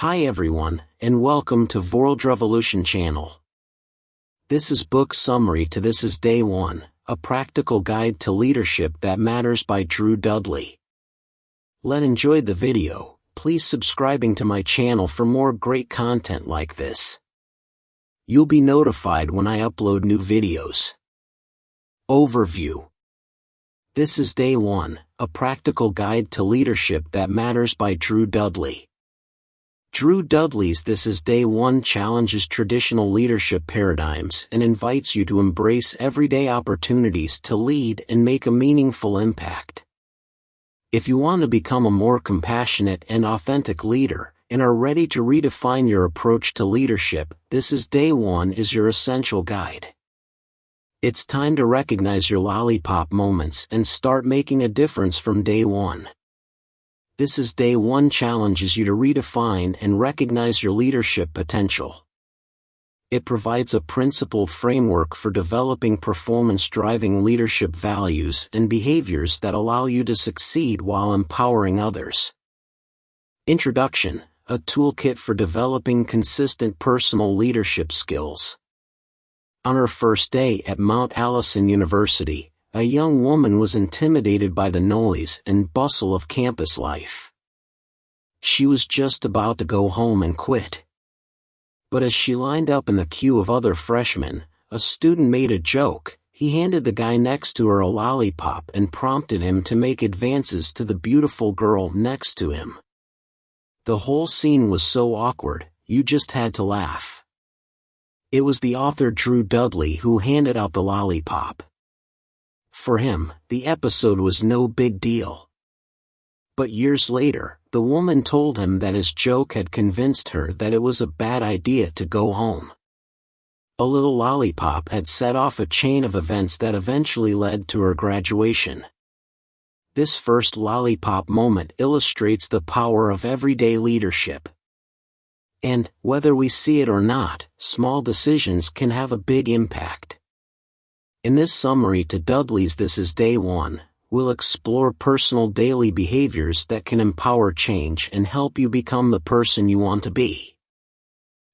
Hi everyone, and welcome to Vorldrevolution channel. This is book summary to This is Day 1, a practical guide to leadership that matters by Dudley. Let's enjoy the video. Please subscribing to my channel for more great content like this. You'll be notified when I upload new videos. Overview. This is Day 1, a practical guide to leadership that matters by Dudley. Dudley's This is Day 1 challenges traditional leadership paradigms and invites you to embrace everyday opportunities to lead and make a meaningful impact. If you want to become a more compassionate and authentic leader, and are ready to redefine your approach to leadership, This is Day 1 is your essential guide. It's time to recognize your lollipop moments and start making a difference from day 1. This is Day 1 challenges you to redefine and recognize your leadership potential. It provides a principled framework for developing performance-driving leadership values and behaviors that allow you to succeed while empowering others. Introduction: a toolkit for developing consistent personal leadership skills. On her first day at Mount Allison University, a young woman was intimidated by the noise and bustle of campus life. She was just about to go home and quit. But as she lined up in the queue of other freshmen, a student made a joke. He handed the guy next to her a lollipop and prompted him to make advances to the beautiful girl next to him. The whole scene was so awkward, you just had to laugh. It was the author Dudley who handed out the lollipop. For him, the episode was no big deal. But years later, the woman told him that his joke had convinced her that it was a bad idea to go home. A little lollipop had set off a chain of events that eventually led to her graduation. This first lollipop moment illustrates the power of everyday leadership. And, whether we see it or not, small decisions can have a big impact. In this summary to Dudley's This is Day 1, we'll explore personal daily behaviors that can empower change and help you become the person you want to be.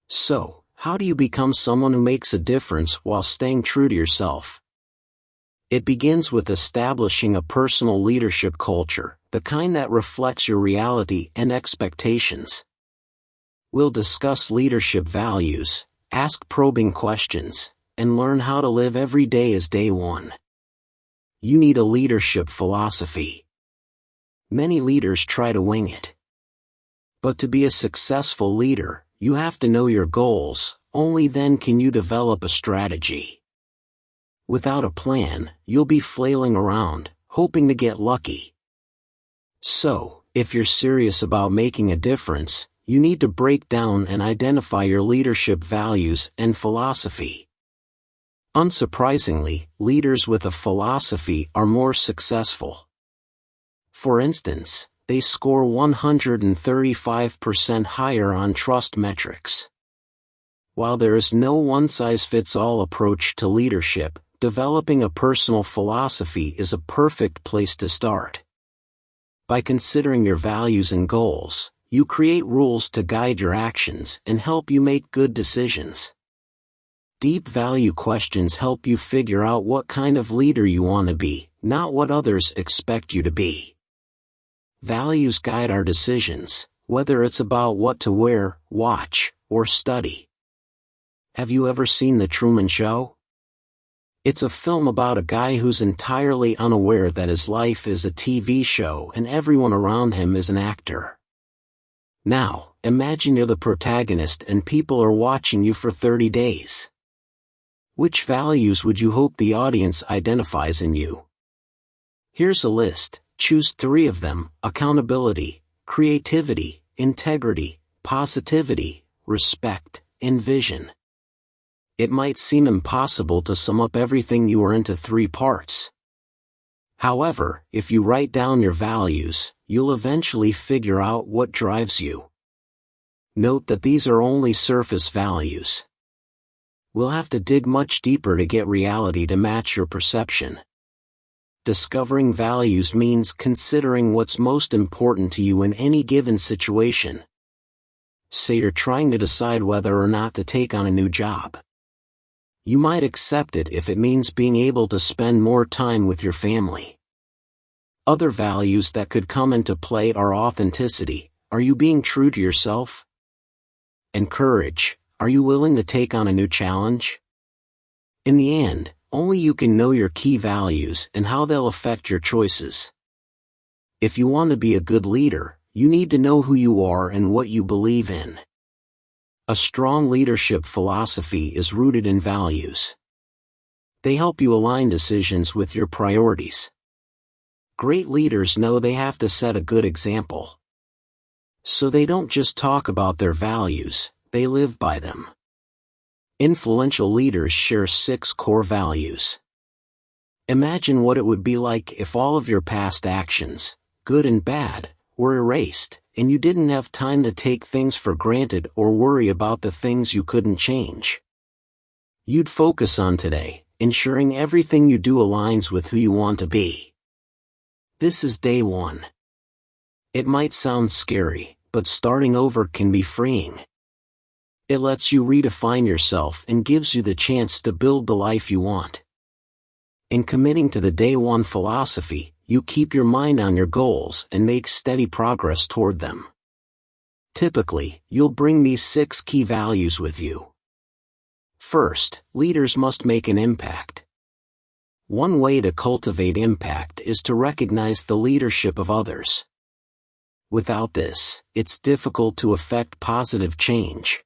So, how do you become someone who makes a difference while staying true to yourself? It begins with establishing a personal leadership culture, the kind that reflects your reality and expectations. We'll discuss leadership values, ask probing questions, and learn how to live every day as Day 1. You need a leadership philosophy. Many leaders try to wing it. But to be a successful leader, you have to know your goals. Only then can you develop a strategy. Without a plan, you'll be flailing around, hoping to get lucky. So, if you're serious about making a difference, you need to break down and identify your leadership values and philosophy. Unsurprisingly, leaders with a philosophy are more successful. For instance, they score 135% higher on trust metrics. While there is no one-size-fits-all approach to leadership, developing a personal philosophy is a perfect place to start. By considering your values and goals, you create rules to guide your actions and help you make good decisions. Deep value questions help you figure out what kind of leader you want to be, not what others expect you to be. Values guide our decisions, whether it's about what to wear, watch, or study. Have you ever seen The Truman Show? It's a film about a guy who's entirely unaware that his life is a TV show and everyone around him is an actor. Now, imagine you're the protagonist and people are watching you for 30 days. Which values would you hope the audience identifies in you? Here's a list. Choose 3 of them: accountability, creativity, integrity, positivity, respect, and vision. It might seem impossible to sum up everything you are into 3 parts. However, if you write down your values, you'll eventually figure out what drives you. Note that these are only surface values. We'll have to dig much deeper to get reality to match your perception. Discovering values means considering what's most important to you in any given situation. Say you're trying to decide whether or not to take on a new job. You might accept it if it means being able to spend more time with your family. Other values that could come into play are authenticity. Are you being true to yourself? And courage. Are you willing to take on a new challenge? In the end, only you can know your key values and how they'll affect your choices. If you want to be a good leader, you need to know who you are and what you believe in. A strong leadership philosophy is rooted in values. They help you align decisions with your priorities. Great leaders know they have to set a good example. So they don't just talk about their values, they live by them. Influential leaders share 6 core values. Imagine what it would be like if all of your past actions, good and bad, were erased, and you didn't have time to take things for granted or worry about the things you couldn't change. You'd focus on today, ensuring everything you do aligns with who you want to be. This is day 1. It might sound scary, but starting over can be freeing. It lets you redefine yourself and gives you the chance to build the life you want. In committing to the day 1 philosophy, you keep your mind on your goals and make steady progress toward them. Typically, you'll bring these 6 key values with you. First, leaders must make an impact. One way to cultivate impact is to recognize the leadership of others. Without this, it's difficult to effect positive change.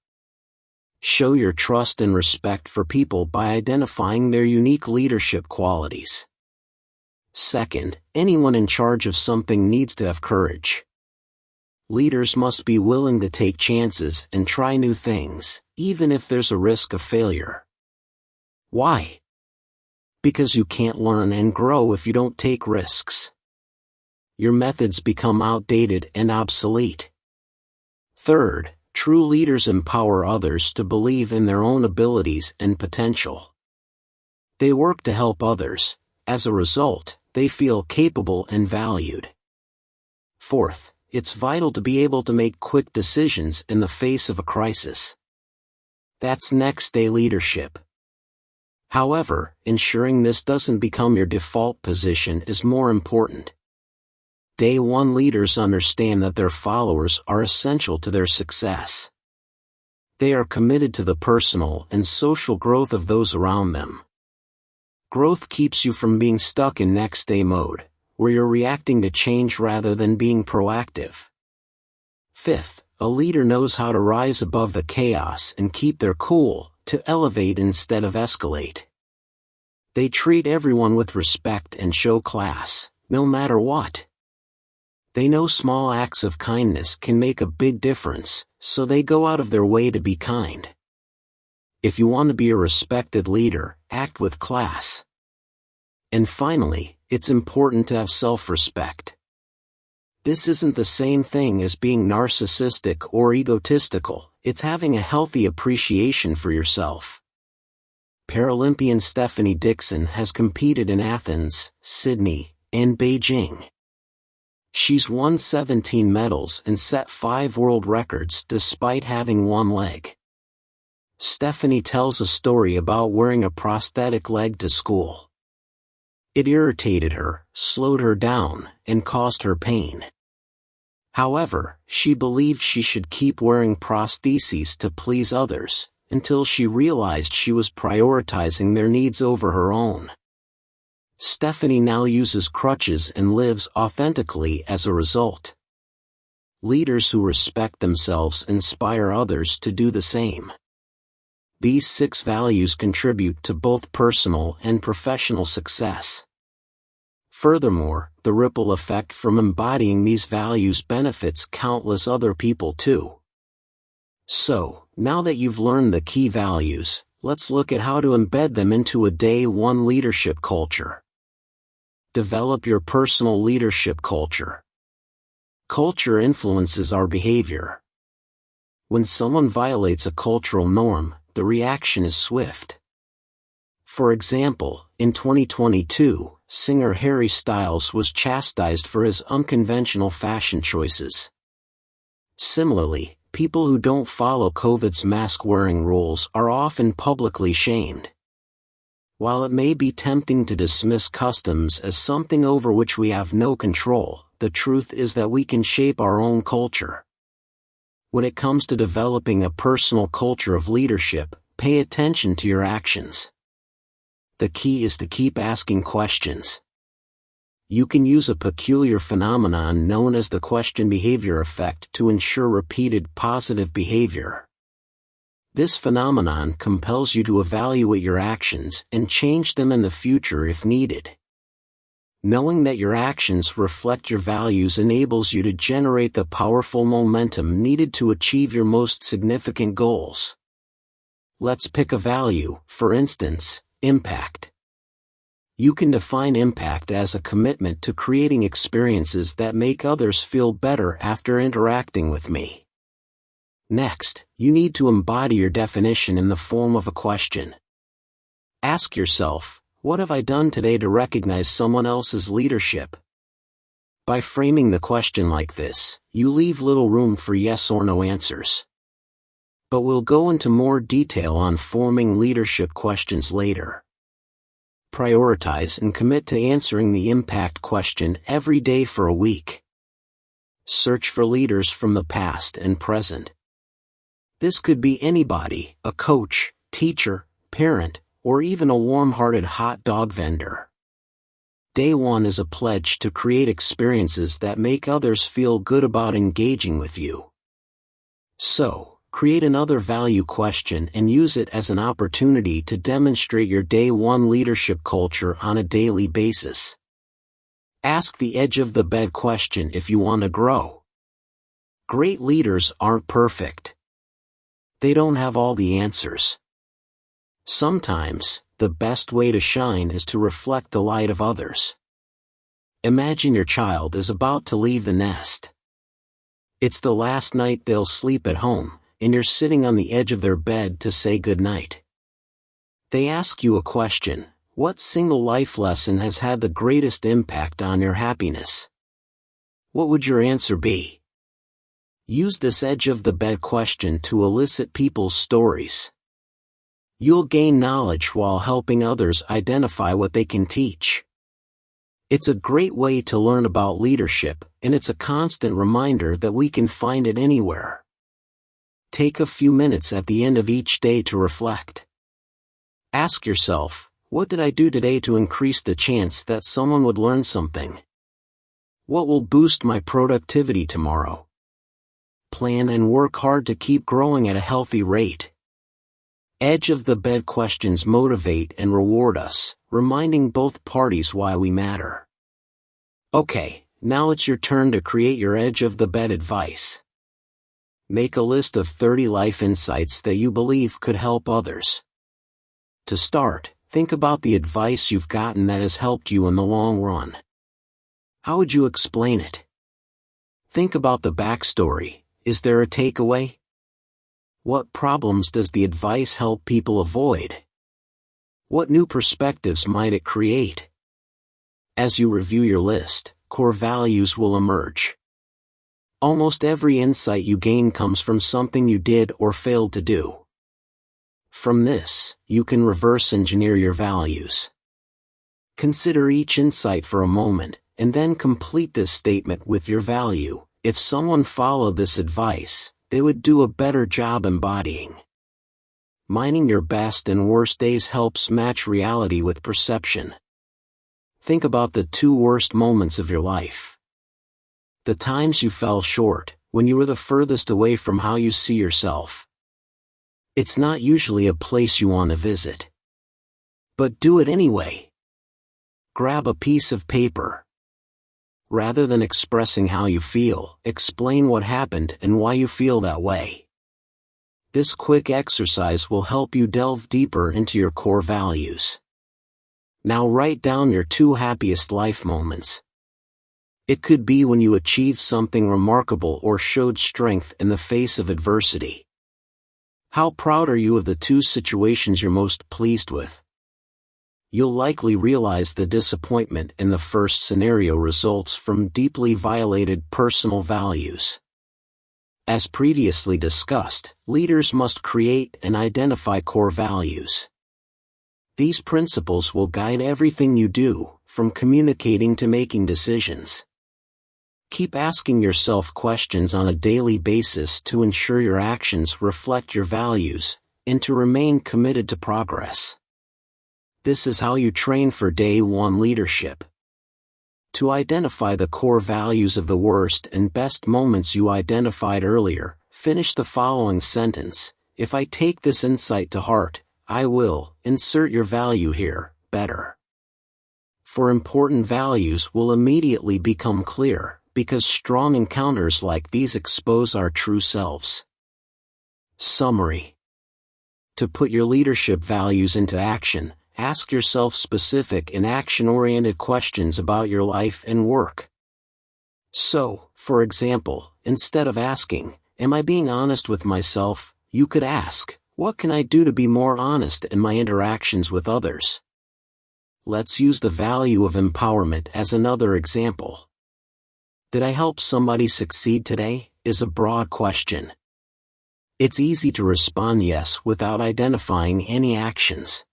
Show your trust and respect for people by identifying their unique leadership qualities. Second, anyone in charge of something needs to have courage. Leaders must be willing to take chances and try new things, even if there's a risk of failure. Why? Because you can't learn and grow if you don't take risks. Your methods become outdated and obsolete. Third, true leaders empower others to believe in their own abilities and potential. They work to help others. As a result, they feel capable and valued. Fourth, it's vital to be able to make quick decisions in the face of a crisis. That's next-day leadership. However, ensuring this doesn't become your default position is more important. Day 1 leaders understand that their followers are essential to their success. They are committed to the personal and social growth of those around them. Growth keeps you from being stuck in next-day mode, where you're reacting to change rather than being proactive. Fifth, a leader knows how to rise above the chaos and keep their cool, to elevate instead of escalate. They treat everyone with respect and show class, no matter what. They know small acts of kindness can make a big difference, so they go out of their way to be kind. If you want to be a respected leader, act with class. And finally, it's important to have self-respect. This isn't the same thing as being narcissistic or egotistical, it's having a healthy appreciation for yourself. Paralympian Stephanie Dixon has competed in Athens, Sydney, and Beijing. She's won 17 medals and set 5 world records despite having one leg. Stephanie tells a story about wearing a prosthetic leg to school. It irritated her, slowed her down, and caused her pain. However, she believed she should keep wearing prostheses to please others, until she realized she was prioritizing their needs over her own. Stephanie now uses crutches and lives authentically as a result. Leaders who respect themselves inspire others to do the same. These 6 values contribute to both personal and professional success. Furthermore, the ripple effect from embodying these values benefits countless other people too. So, now that you've learned the key values, let's look at how to embed them into a day 1 leadership culture. Develop your personal leadership culture. Culture influences our behavior. When someone violates a cultural norm, the reaction is swift. For example, in 2022, singer Harry Styles was chastised for his unconventional fashion choices. Similarly, people who don't follow COVID's mask-wearing rules are often publicly shamed. While it may be tempting to dismiss customs as something over which we have no control, the truth is that we can shape our own culture. When it comes to developing a personal culture of leadership, pay attention to your actions. The key is to keep asking questions. You can use a peculiar phenomenon known as the question behavior effect to ensure repeated positive behavior. This phenomenon compels you to evaluate your actions and change them in the future if needed. Knowing that your actions reflect your values enables you to generate the powerful momentum needed to achieve your most significant goals. Let's pick a value, for instance, impact. You can define impact as a commitment to creating experiences that make others feel better after interacting with me. Next, you need to embody your definition in the form of a question. Ask yourself, what have I done today to recognize someone else's leadership? By framing the question like this, you leave little room for yes or no answers. But we'll go into more detail on forming leadership questions later. Prioritize and commit to answering the impact question every day for a week. Search for leaders from the past and present. This could be anybody, a coach, teacher, parent, or even a warm-hearted hot dog vendor. Day 1 is a pledge to create experiences that make others feel good about engaging with you. So, create another value question and use it as an opportunity to demonstrate your Day 1 leadership culture on a daily basis. Ask the edge-of-the-bed question if you want to grow. Great leaders aren't perfect. They don't have all the answers. Sometimes, the best way to shine is to reflect the light of others. Imagine your child is about to leave the nest. It's the last night they'll sleep at home, and you're sitting on the edge of their bed to say goodnight. They ask you a question: what single life lesson has had the greatest impact on your happiness? What would your answer be? Use this edge-of-the-bed question to elicit people's stories. You'll gain knowledge while helping others identify what they can teach. It's a great way to learn about leadership, and it's a constant reminder that we can find it anywhere. Take a few minutes at the end of each day to reflect. Ask yourself, what did I do today to increase the chance that someone would learn something? What will boost my productivity tomorrow? Plan and work hard to keep growing at a healthy rate. Edge-of-the-bed questions motivate and reward us, reminding both parties why we matter. Okay, now it's your turn to create your edge-of-the-bed advice. Make a list of 30 life insights that you believe could help others. To start, think about the advice you've gotten that has helped you in the long run. How would you explain it? Think about the backstory. Is there a takeaway? What problems does the advice help people avoid? What new perspectives might it create? As you review your list, core values will emerge. Almost every insight you gain comes from something you did or failed to do. From this, you can reverse engineer your values. Consider each insight for a moment, and then complete this statement with your value. If someone followed this advice, they would do a better job embodying. Mining your best and worst days helps match reality with perception. Think about the 2 worst moments of your life. The times you fell short, when you were the furthest away from how you see yourself. It's not usually a place you want to visit. But do it anyway. Grab a piece of paper. Rather than expressing how you feel, explain what happened and why you feel that way. This quick exercise will help you delve deeper into your core values. Now write down your 2 happiest life moments. It could be when you achieved something remarkable or showed strength in the face of adversity. How proud are you of the 2 situations you're most pleased with? You'll likely realize the disappointment in the first scenario results from deeply violated personal values. As previously discussed, leaders must create and identify core values. These principles will guide everything you do, from communicating to making decisions. Keep asking yourself questions on a daily basis to ensure your actions reflect your values, and to remain committed to progress. This is how you train for day one leadership. To identify the core values of the worst and best moments you identified earlier, finish the following sentence: if I take this insight to heart, I will insert your value here, better. For important values will immediately become clear, because strong encounters like these expose our true selves. Summary. To put your leadership values into action, ask yourself specific and action-oriented questions about your life and work. So, for example, instead of asking, "Am I being honest with myself?" you could ask, "What can I do to be more honest in my interactions with others?" Let's use the value of empowerment as another example. Did I help somebody succeed today? Is a broad question. It's easy to respond yes without identifying any actions.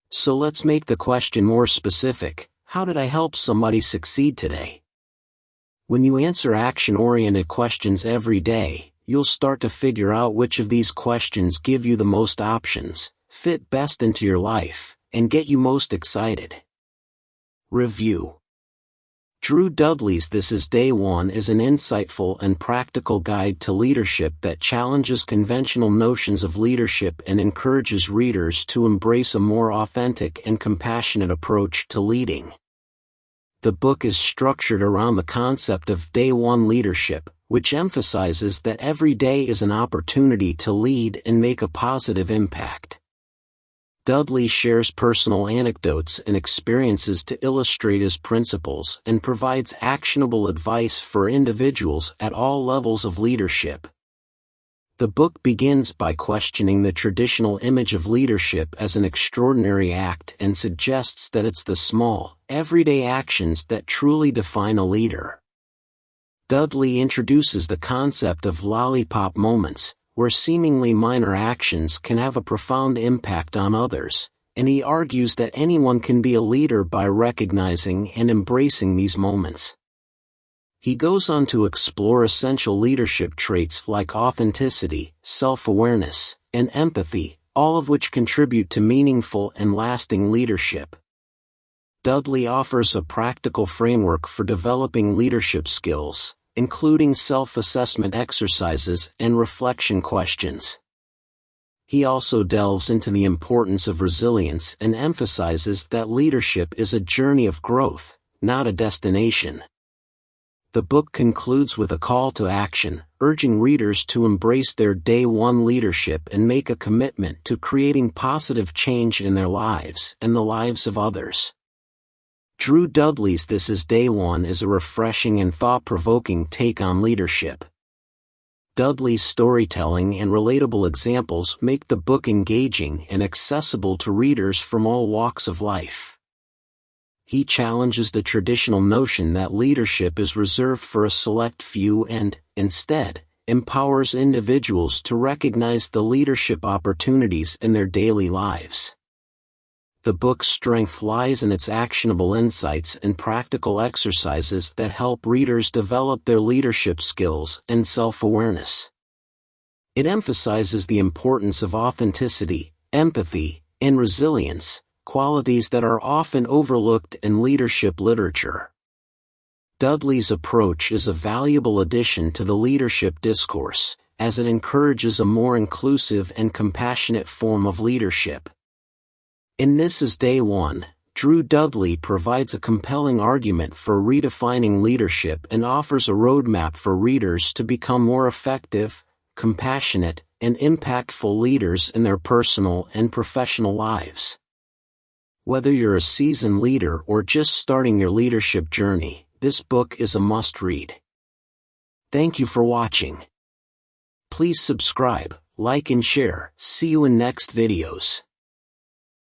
So let's make the question more specific: how did I help somebody succeed today? When you answer action-oriented questions every day, you'll start to figure out which of these questions give you the most options, fit best into your life, and get you most excited. Review. Drew Dudley's This Is Day One is an insightful and practical guide to leadership that challenges conventional notions of leadership and encourages readers to embrace a more authentic and compassionate approach to leading. The book is structured around the concept of Day One leadership, which emphasizes that every day is an opportunity to lead and make a positive impact. Dudley shares personal anecdotes and experiences to illustrate his principles and provides actionable advice for individuals at all levels of leadership. The book begins by questioning the traditional image of leadership as an extraordinary act and suggests that it's the small, everyday actions that truly define a leader. Dudley introduces the concept of lollipop moments, where seemingly minor actions can have a profound impact on others, and he argues that anyone can be a leader by recognizing and embracing these moments. He goes on to explore essential leadership traits like authenticity, self-awareness, and empathy, all of which contribute to meaningful and lasting leadership. Dudley offers a practical framework for developing leadership skills, including self-assessment exercises and reflection questions. He also delves into the importance of resilience and emphasizes that leadership is a journey of growth, not a destination. The book concludes with a call to action, urging readers to embrace their day one leadership and make a commitment to creating positive change in their lives and the lives of others. Drew Dudley's This Is Day One is a refreshing and thought-provoking take on leadership. Dudley's storytelling and relatable examples make the book engaging and accessible to readers from all walks of life. He challenges the traditional notion that leadership is reserved for a select few and, instead, empowers individuals to recognize the leadership opportunities in their daily lives. The book's strength lies in its actionable insights and practical exercises that help readers develop their leadership skills and self-awareness. It emphasizes the importance of authenticity, empathy, and resilience, qualities that are often overlooked in leadership literature. Dudley's approach is a valuable addition to the leadership discourse, as it encourages a more inclusive and compassionate form of leadership. In This Is Day One, Drew Dudley provides a compelling argument for redefining leadership and offers a roadmap for readers to become more effective, compassionate, and impactful leaders in their personal and professional lives. Whether you're a seasoned leader or just starting your leadership journey, this book is a must-read. Thank you for watching. Please subscribe, like and share. See you in next videos.